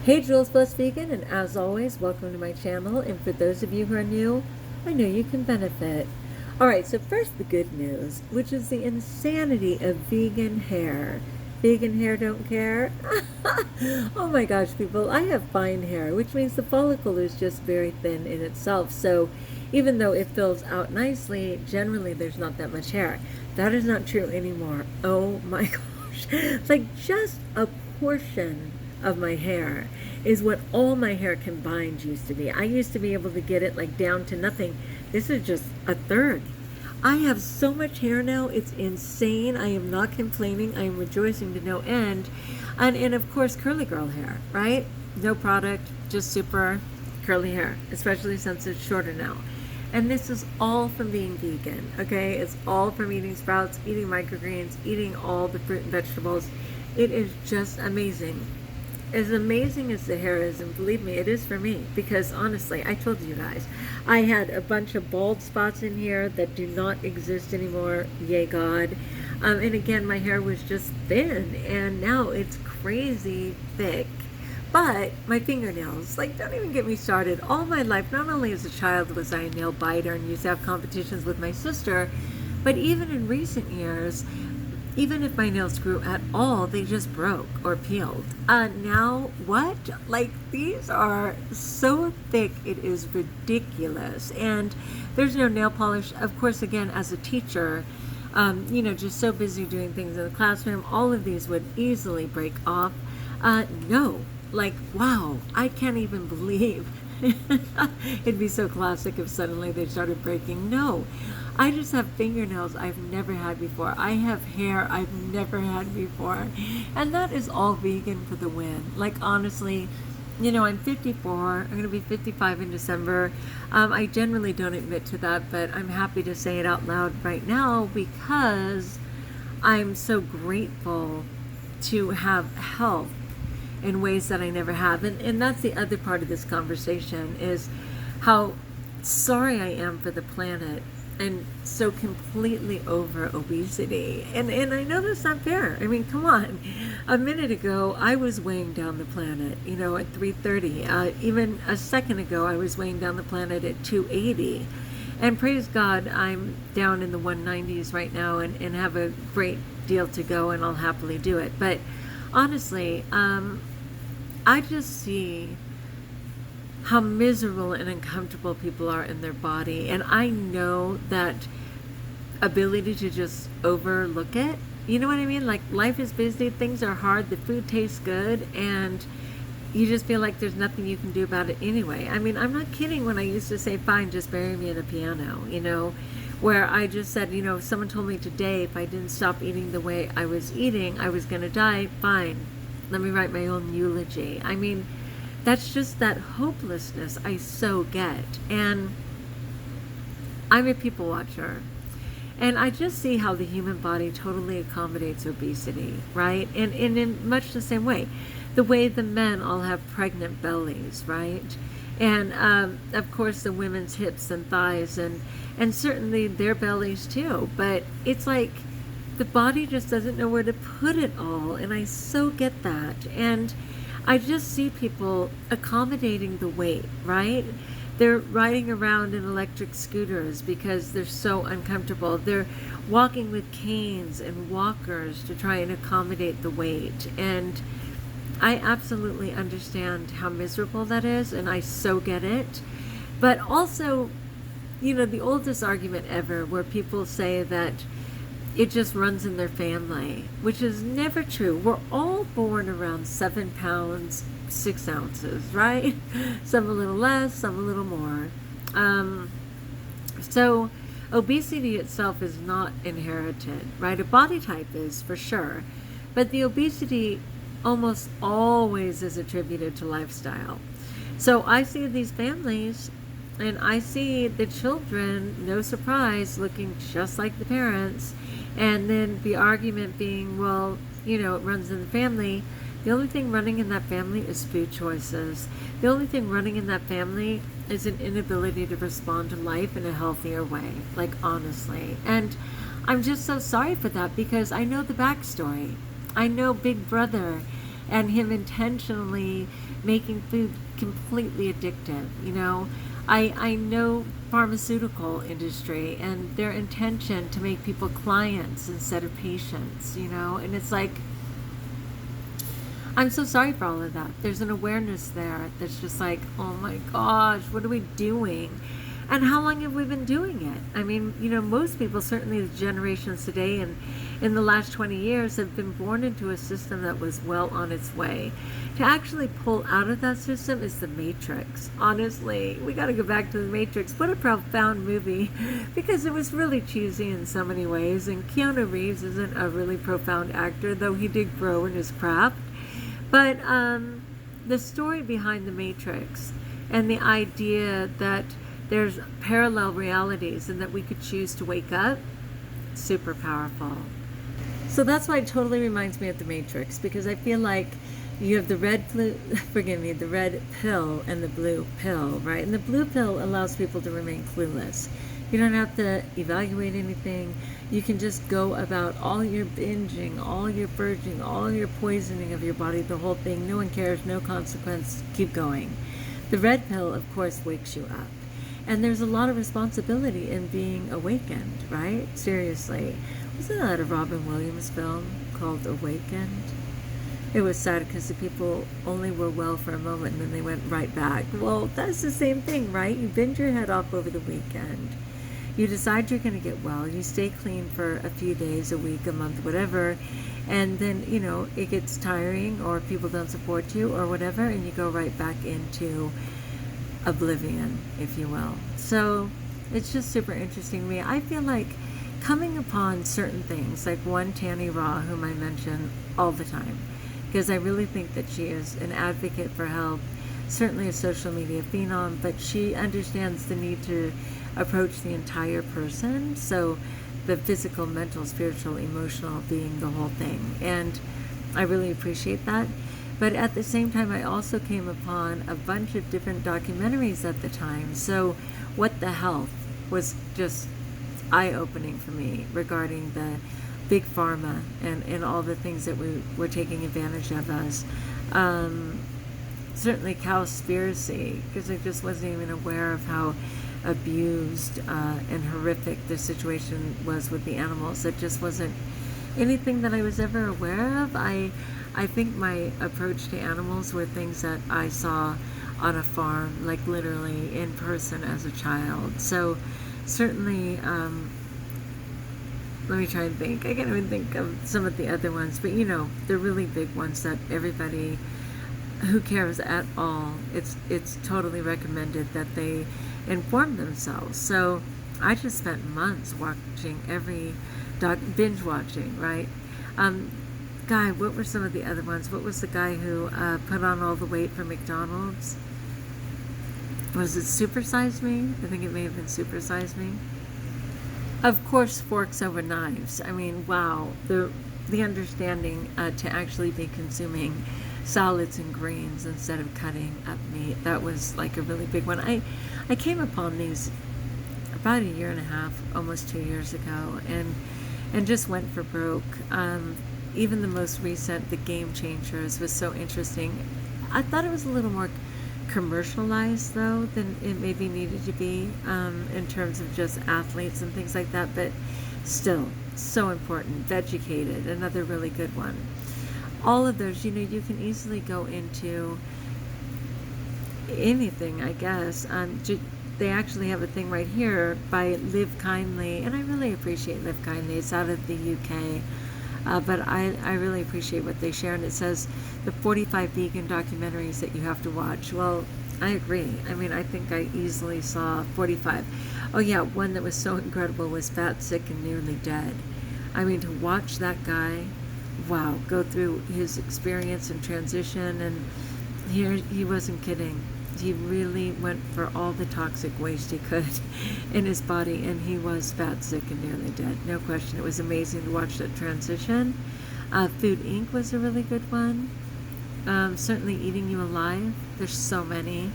Hey, Jules Blessed Vegan, and as always, welcome to my channel. And for those of you who are new, I know you can benefit. Alright, so first the good news, which is the insanity of vegan hair. Vegan hair don't care? Oh my gosh, people, I have fine hair, which means the follicle is just very thin in itself. So even though it fills out nicely, generally there's not that much hair. That is not true anymore. Oh my gosh. Like just a portion of my hair is what all my hair combined used to be. I used to be able to get it like down to nothing. This is just a third. I have so much hair now, it's insane. I am not complaining. I am rejoicing to no end. And of course, curly girl hair, right? No product, just super curly hair, especially since it's shorter now. And this is all from being vegan, okay? It's all from eating sprouts, eating microgreens, eating all the fruit and vegetables. It is just amazing. As amazing as the hair is, and believe me, it is for me, because honestly, I told you guys, I had a bunch of bald spots in here that do not exist anymore, yay God. And again, my hair was just thin, and now it's crazy thick. But my fingernails, like, don't even get me started. All my life, not only as a child was I a nail biter and used to have competitions with my sister, but even in recent years, even if my nails grew at all, they just broke or peeled. Now, what? Like, these are so thick, it is ridiculous. And there's no nail polish. Of course, again, as a teacher, just so busy doing things in the classroom, all of these would easily break off. No, like, wow, I can't even believe. It'd be so classic if suddenly they started breaking. No, I just have fingernails I've never had before. I have hair I've never had before. And that is all vegan for the win. Like, honestly, I'm 54. I'm going to be 55 in December. I generally don't admit to that, but I'm happy to say it out loud right now because I'm so grateful to have health in ways that I never have. And that's the other part of this conversation, is how sorry I am for the planet and so completely over obesity. And I know that's not fair. I mean, come on. A minute ago, I was weighing down the planet, at 330. Even a second ago, I was weighing down the planet at 280. And praise God, I'm down in the 190s right now and have a great deal to go, and I'll happily do it. But honestly, I just see how miserable and uncomfortable people are in their body. And I know that ability to just overlook it. You know what I mean? Like, life is busy, things are hard, the food tastes good, and you just feel like there's nothing you can do about it anyway. I mean, I'm not kidding when I used to say, fine, just bury me in a piano, where I just said, if someone told me today if I didn't stop eating the way I was eating, I was going to die, fine. Let me write my own eulogy. I mean, that's just that hopelessness I so get. And I'm a people watcher. And I just see how the human body totally accommodates obesity, right? And in much the same way. The way the men all have pregnant bellies, right? And of course the women's hips and thighs and certainly their bellies too. But it's like the body just doesn't know where to put it all. And I so get that. And I just see people accommodating the weight, right? They're riding around in electric scooters because they're so uncomfortable. They're walking with canes and walkers to try and accommodate the weight. And I absolutely understand how miserable that is, and I so get it. But also, the oldest argument ever where people say that it just runs in their family, which is never true. We're all born around 7 pounds, 6 ounces, right? Some a little less, some a little more. So obesity itself is not inherited, right? A body type is for sure, but the obesity almost always is attributed to lifestyle. So I see these families and I see the children, no surprise, looking just like the parents. And then the argument being, well, it runs in the family. The only thing running in that family is food choices. The only thing running in that family is an inability to respond to life in a healthier way, like, honestly. And I'm just so sorry for that because I know the backstory. I know Big Brother and him intentionally making food completely addictive. You know, I know pharmaceutical industry and their intention to make people clients instead of patients, you know, and it's like, I'm so sorry for all of that. There's an awareness there that's just like, oh my gosh, what are we doing? And how long have we been doing it? I mean, you know, most people, certainly the generations today and in the last 20 years, have been born into a system that was well on its way. To actually pull out of that system is the Matrix. Honestly, we got to go back to the Matrix. What a profound movie, because it was really cheesy in so many ways. And Keanu Reeves isn't a really profound actor, though he did grow in his craft. But the story behind the Matrix and the idea that there's parallel realities and that we could choose to wake up, super powerful. So that's why it totally reminds me of the Matrix, because I feel like you have the red the red pill and the blue pill, right? And the blue pill allows people to remain clueless. You don't have to evaluate anything. You can just go about all your binging, all your purging, all your poisoning of your body, the whole thing. No one cares, no consequence, keep going. The red pill, of course, wakes you up. And there's a lot of responsibility in being awakened, right? Seriously. Wasn't that a Robin Williams film called Awakened? It was sad because the people only were well for a moment and then they went right back. Well, that's the same thing, right? You bend your head off over the weekend. You decide you're going to get well. You stay clean for a few days, a week, a month, whatever. And then, you know, it gets tiring or people don't support you or whatever. And you go right back into oblivion, if you will. So it's just super interesting to me. I feel like coming upon certain things, like one Tannyraw, whom I mention all the time, because I really think that she is an advocate for health, certainly a social media phenom, but she understands the need to approach the entire person. So the physical, mental, spiritual, emotional being the whole thing. And I really appreciate that. But at the same time, I also came upon a bunch of different documentaries at the time. So What the Health was just eye-opening for me regarding the big pharma and all the things that we were taking advantage of us. Certainly Cowspiracy, because I just wasn't even aware of how abused and horrific the situation was with the animals. It just wasn't anything that I was ever aware of. I think my approach to animals were things that I saw on a farm, like literally in person as a child. So certainly, let me try and think. I can't even think of some of the other ones, but you know, the really big ones that everybody who cares at all, it's totally recommended that they inform themselves. So I just spent months watching every binge watching, right? Guy, what were some of the other ones? What was the guy who put on all the weight for McDonald's? Was it Super Size Me? I think it may have been Super Size Me. Of course, Forks Over Knives. I mean, wow, the understanding to actually be consuming solids and grains instead of cutting up meat. That was like a really big one. I came upon these about a year and a half, almost 2 years ago, and just went for broke. Even the most recent, The Game Changers, was so interesting. I thought it was a little more commercialized, though, than it maybe needed to be in terms of just athletes and things like that, but still, so important. Vegucated, another really good one. All of those, you know, you can easily go into anything, I guess. They actually have a thing right here by Live Kindly, and I really appreciate Live Kindly. It's out of the UK. But I really appreciate what they share, and it says the 45 vegan documentaries that you have to watch. Well, I agree. I mean, I think I easily saw 45. Oh yeah, one that was so incredible was Fat, Sick, and Nearly Dead. I mean, to watch that guy, wow, go through his experience and transition, and here he wasn't kidding. He really went for all the toxic waste he could in his body, and he was fat, sick, and nearly dead. No question. It was amazing to watch that transition. Food Inc. was a really good one. Certainly Eating You Alive. There's so many.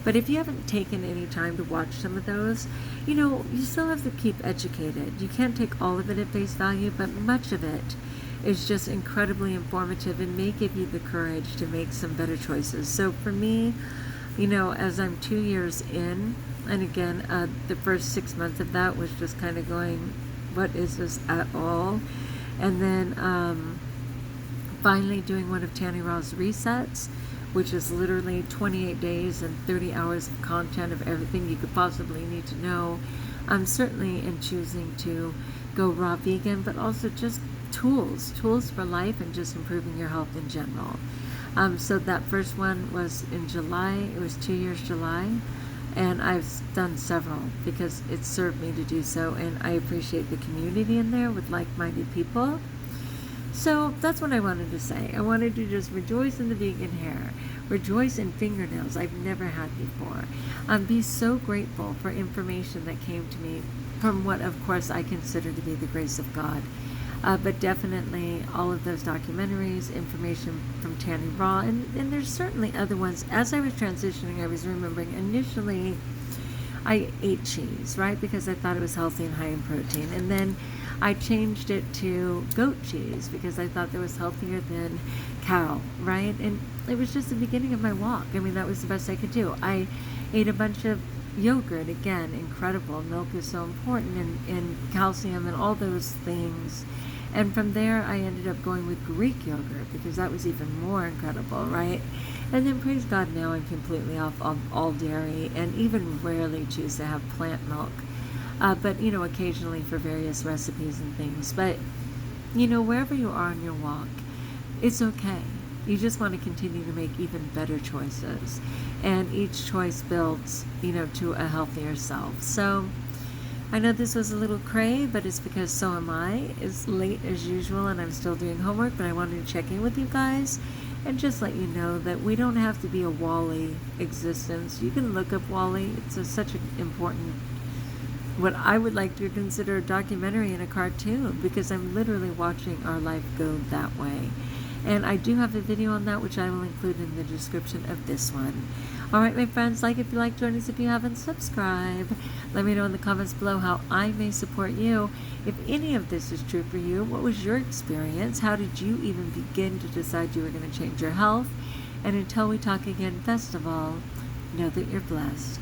But if you haven't taken any time to watch some of those, you know, you still have to keep educated. You can't take all of it at face value, but much of it is just incredibly informative and may give you the courage to make some better choices. So for me, you know, as I'm 2 years in, and again, the first 6 months of that was just kind of going, what is this at all? And then finally doing one of Tannyraw's resets, which is literally 28 days and 30 hours of content of everything you could possibly need to know. I'm certainly in choosing to go raw vegan, but also just tools for life and just improving your health in general. So that first one was in July. It was 2 years July, and I've done several because it served me to do so, and I appreciate the community in there with like-minded people. So that's what I wanted to say. I wanted to just rejoice in the vegan hair, rejoice in fingernails I've never had before, be so grateful for information that came to me from what, of course, I consider to be the grace of God. But definitely all of those documentaries, information from Tannyraw, and there's certainly other ones. As I was transitioning, I was remembering initially I ate cheese, right, because I thought it was healthy and high in protein. And then I changed it to goat cheese because I thought that was healthier than cow, right? And it was just the beginning of my walk. I mean, that was the best I could do. I ate a bunch of yogurt, again, incredible. Milk is so important, and calcium and all those things. And from there, I ended up going with Greek yogurt because that was even more incredible, right? And then, praise God, now I'm completely off all dairy and even rarely choose to have plant milk. But, you know, occasionally for various recipes and things. But, you know, wherever you are in your walk, it's okay. You just want to continue to make even better choices. And each choice builds, you know, to a healthier self. So I know this was a little cray, but it's because so am I. It's late as usual and I'm still doing homework, but I wanted to check in with you guys and just let you know that we don't have to be a Wall-E existence. You can look up Wall-E. It's such an important, what I would like to consider a documentary and a cartoon, because I'm literally watching our life go that way. And I do have a video on that, which I will include in the description of this one. All right, my friends, like if you like, join us if you haven't, subscribe. Let me know in the comments below how I may support you. If any of this is true for you, what was your experience? How did you even begin to decide you were going to change your health? And until we talk again, best of all, know that you're blessed.